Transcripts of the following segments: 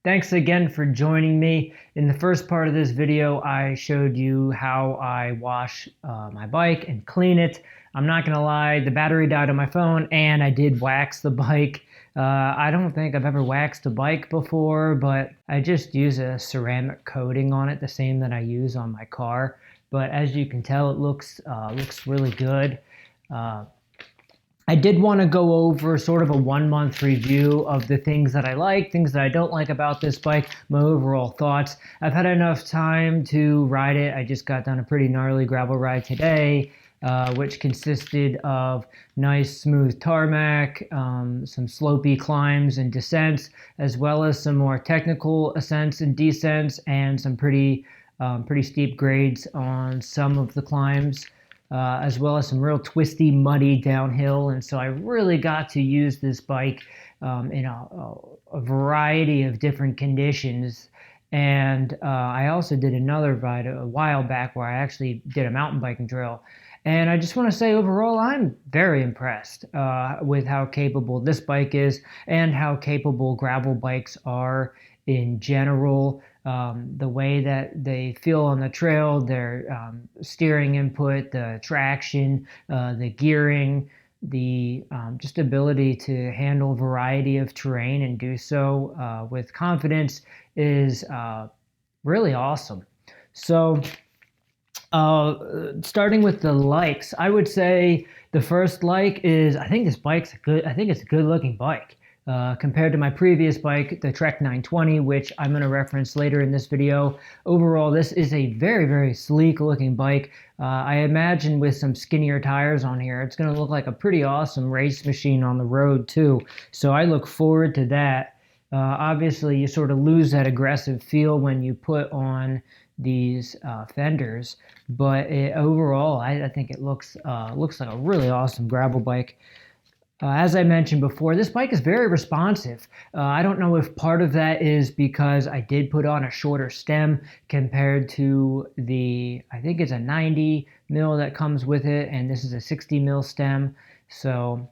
Thanks again for joining me. In the first part of this video, I showed you how I wash my bike and clean it. I'm not gonna lie, the battery died on my phone and I did wax the bike. I don't think I've ever waxed a bike before, but I just use a ceramic coating on it, the same that I use on my car. But as you can tell, it looks really good. I did want to go over sort of a 1 month review of the things that I like, things that I don't like about this bike, my overall thoughts. I've had enough time to ride it. I just got done a pretty gnarly gravel ride today, which consisted of nice smooth tarmac, some slopey climbs and descents, as well as some more technical ascents and descents, and some pretty steep grades on some of the climbs. As well as some real twisty, muddy downhill. And so I really got to use this bike in a variety of different conditions. And I also did another ride a while back where I actually did a mountain biking drill. And I just want to say overall, I'm very impressed with how capable this bike is and how capable gravel bikes are in general. The way that they feel on the trail, their steering input, the traction, the gearing, the just ability to handle a variety of terrain and do so with confidence is really awesome. So starting with the likes, I would say the first like is I think it's a good looking bike. Compared to my previous bike, the Trek 920, which I'm going to reference later in this video. Overall, this is a very, very sleek looking bike. I imagine with some skinnier tires on here, it's going to look like a pretty awesome race machine on the road too. So I look forward to that. Obviously, you sort of lose that aggressive feel when you put on these fenders, but overall, I think it looks like a really awesome gravel bike. As I mentioned before, this bike is very responsive. I don't know if part of that is because I did put on a shorter stem compared to I think it's a 90 mil that comes with it, and this is a 60 mil stem. So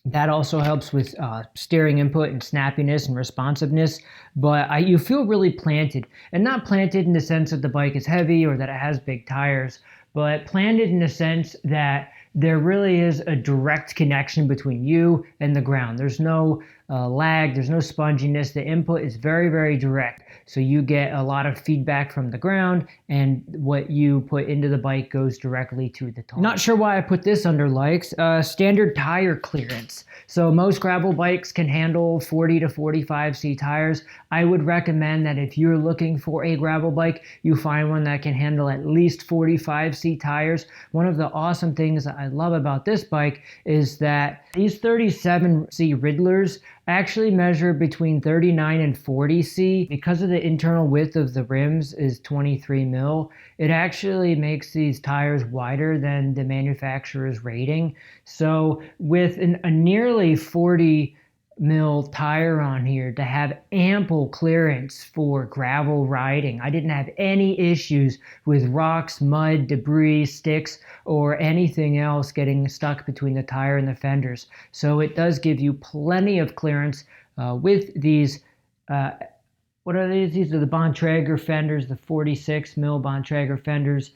that also helps with steering input and snappiness and responsiveness. But you feel really planted, and not planted in the sense that the bike is heavy or that it has big tires, but planted in the sense that there really is a direct connection between you and the ground. There's no lag, there's no sponginess. The input is very, very direct. So you get a lot of feedback from the ground, and what you put into the bike goes directly to the target. Not sure why I put this under likes. Standard tire clearance. So most gravel bikes can handle 40 to 45C tires. I would recommend that if you're looking for a gravel bike, you find one that can handle at least 45C tires. One of the awesome things that I love about this bike is that these 37C Riddlers actually measure between 39 and 40C. Because of the internal width of the rims is 23 mil, it actually makes these tires wider than the manufacturer's rating. So with a nearly 40 mil tire on here, to have ample clearance for gravel riding. I didn't have any issues with rocks, mud, debris, sticks, or anything else getting stuck between the tire and the fenders. So it does give you plenty of clearance with these. What are these? These are the Bontrager fenders, the 46 mil Bontrager fenders.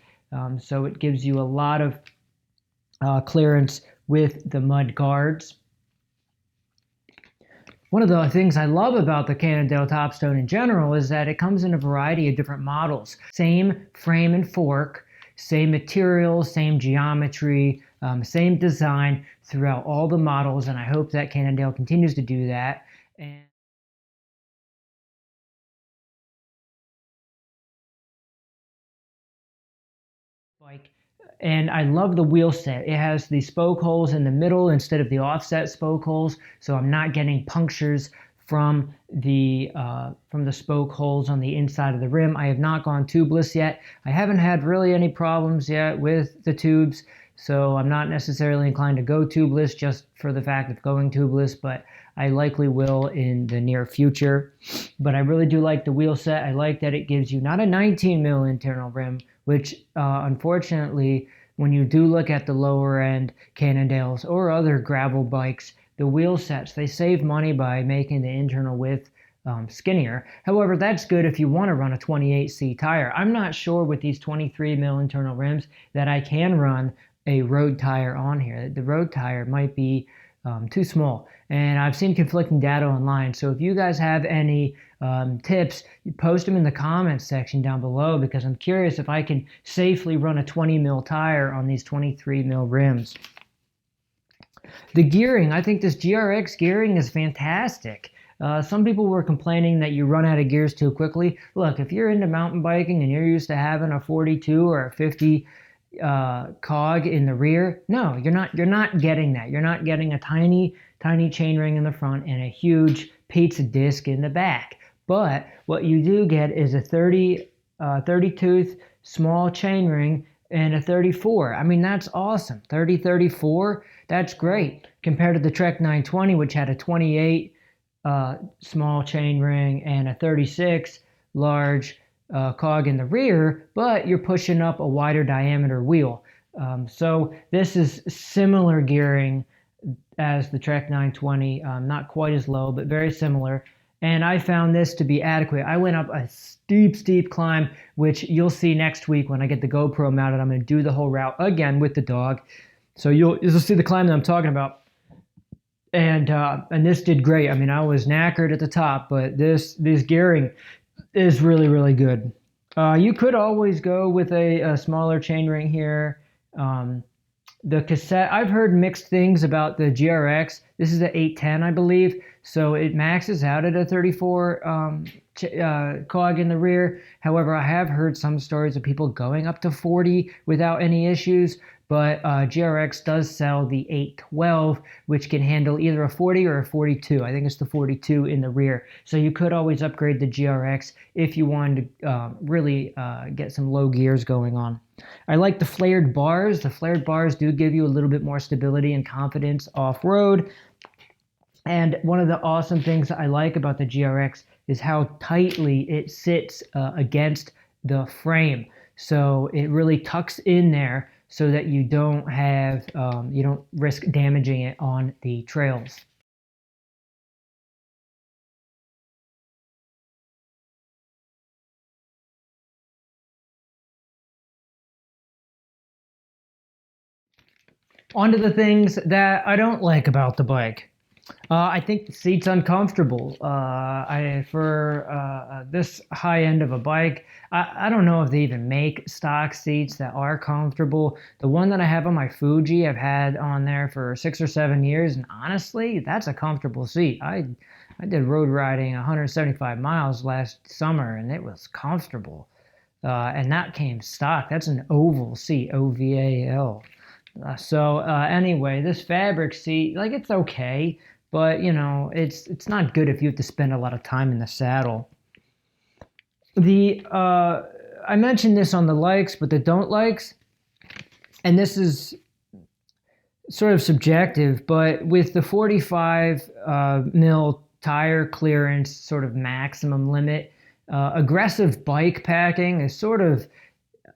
So it gives you a lot of clearance with the mud guards. One of the things I love about the Cannondale Topstone in general is that it comes in a variety of different models. Same frame and fork, same materials, same geometry, same design throughout all the models, and I hope that Cannondale continues to do that. And I love the wheel set. It has the spoke holes in the middle instead of the offset spoke holes, so I'm not getting punctures from the spoke holes on the inside of the rim. I have not gone tubeless yet. I haven't had really any problems yet with the tubes, so I'm not necessarily inclined to go tubeless just for the fact of going tubeless, but I likely will in the near future. But I really do like the wheel set. I like that it gives you not a 19 mil internal rim, which unfortunately, when you do look at the lower end Cannondales or other gravel bikes, the wheel sets, they save money by making the internal width skinnier. However, that's good if you want to run a 28C tire. I'm not sure with these 23 mil internal rims that I can run a road tire on here. The road tire might be too small, and I've seen conflicting data online. So if you guys have any tips, post them in the comments section down below, because I'm curious if I can safely run a 20 mil tire on these 23 mil rims. The gearing, I think this GRX gearing is fantastic. Some people were complaining that you run out of gears too quickly. Look, if you're into mountain biking and you're used to having a 42 or a 50 cog in the rear, no, you're not getting that. You're not getting a tiny chainring in the front and a huge pizza disc in the back. But what you do get is a 30 tooth small chainring and a 34. I mean, that's awesome. 30, 34, that's great compared to the Trek 920, which had a 28 small chainring and a 36 large cog in the rear, but you're pushing up a wider diameter wheel. So this is similar gearing as the Trek 920, not quite as low, but very similar. And I found this to be adequate. I went up a steep climb, which you'll see next week when I get the GoPro mounted. I'm going to do the whole route again with the dog. So you'll see the climb that I'm talking about. And this did great. I mean, I was knackered at the top, but this gearing is really good. You could always go with a smaller chainring here. The cassette, I've heard mixed things about the GRX. This is the 810, I believe. So it maxes out at a 34 cog in the rear. However, I have heard some stories of people going up to 40 without any issues. But GRX does sell the 812, which can handle either a 40 or a 42. I think it's the 42 in the rear. So you could always upgrade the GRX if you wanted to really get some low gears going on. I like the flared bars. The flared bars do give you a little bit more stability and confidence off-road. And one of the awesome things I like about the GRX is how tightly it sits against the frame. So it really tucks in there so that you don't have, you don't risk damaging it on the trails. On to the things that I don't like about the bike. I think the seat's uncomfortable. For this high end of a bike, I don't know if they even make stock seats that are comfortable. The one that I have on my Fuji, I've had on there for 6 or 7 years, and honestly, that's a comfortable seat. I did road riding 175 miles last summer, and it was comfortable. And that came stock. That's an oval seat, OVAL. Anyway, this fabric seat, like, it's okay, but you know, it's not good if you have to spend a lot of time in the saddle. I mentioned this on the likes, but the don't likes, and this is sort of subjective, but with the 45 mil tire clearance sort of maximum limit, aggressive bike packing is sort of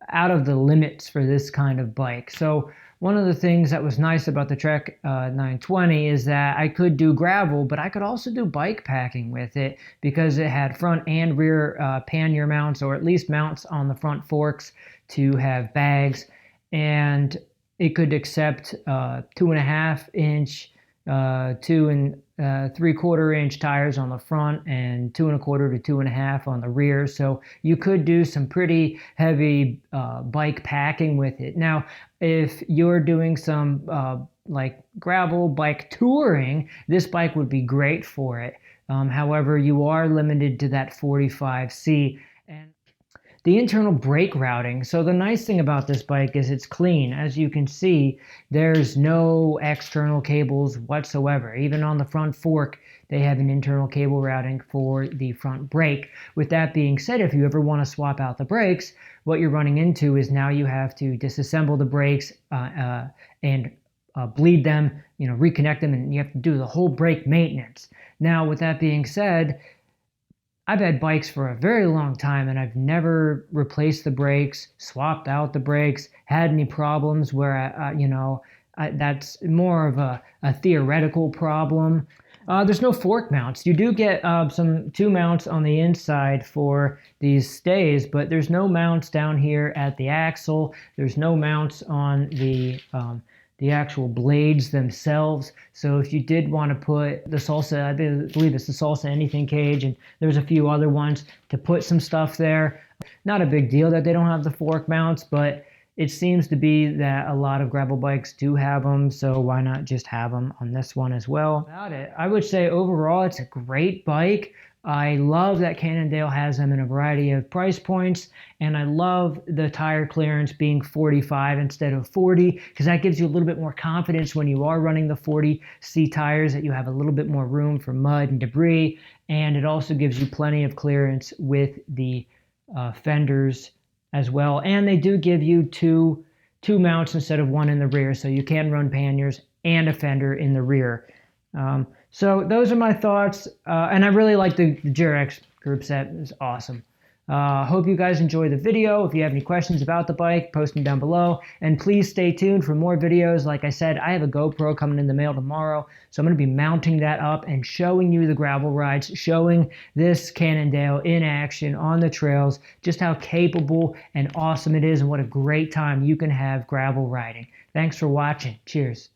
out of the limits for this kind of bike. So one of the things that was nice about the Trek 920 is that I could do gravel, but I could also do bike packing with it because it had front and rear pannier mounts, or at least mounts on the front forks to have bags, and it could accept 2.5 inch, 2 and 3/4 inch tires on the front, and 2.25 to 2.5 on the rear. So you could do some pretty heavy bike packing with it. Now, if you're doing some like gravel bike touring, this bike would be great for it. However, you are limited to that 45C. And the internal brake routing. So the nice thing about this bike is it's clean. As you can see, there's no external cables whatsoever. Even on the front fork, they have an internal cable routing for the front brake. With that being said, if you ever want to swap out the brakes, what you're running into is now you have to disassemble the brakes and bleed them, reconnect them, and you have to do the whole brake maintenance. Now, with that being said, I've had bikes for a very long time, and I've never replaced the brakes, swapped out the brakes, had any problems where, that's more of a theoretical problem. There's no fork mounts. You do get two mounts on the inside for these stays, but there's no mounts down here at the axle. There's no mounts on the actual blades themselves. So if you did want to put the Salsa, I believe it's the Salsa Anything cage, and there's a few other ones to put some stuff there. Not a big deal that they don't have the fork mounts, but it seems to be that a lot of gravel bikes do have them, so why not just have them on this one as well? About it, I would say overall it's a great bike. I love that Cannondale has them in a variety of price points, and I love the tire clearance being 45 instead of 40, because that gives you a little bit more confidence when you are running the 40C tires that you have a little bit more room for mud and debris, and it also gives you plenty of clearance with the fenders as well. And they do give you two mounts instead of one in the rear, so you can run panniers and a fender in the rear. So those are my thoughts, and I really like the Durex group set. It's awesome. Hope you guys enjoy the video. If you have any questions about the bike, post them down below. And please stay tuned for more videos. Like I said, I have a GoPro coming in the mail tomorrow, so I'm going to be mounting that up and showing you the gravel rides, showing this Cannondale in action on the trails, just how capable and awesome it is and what a great time you can have gravel riding. Thanks for watching. Cheers.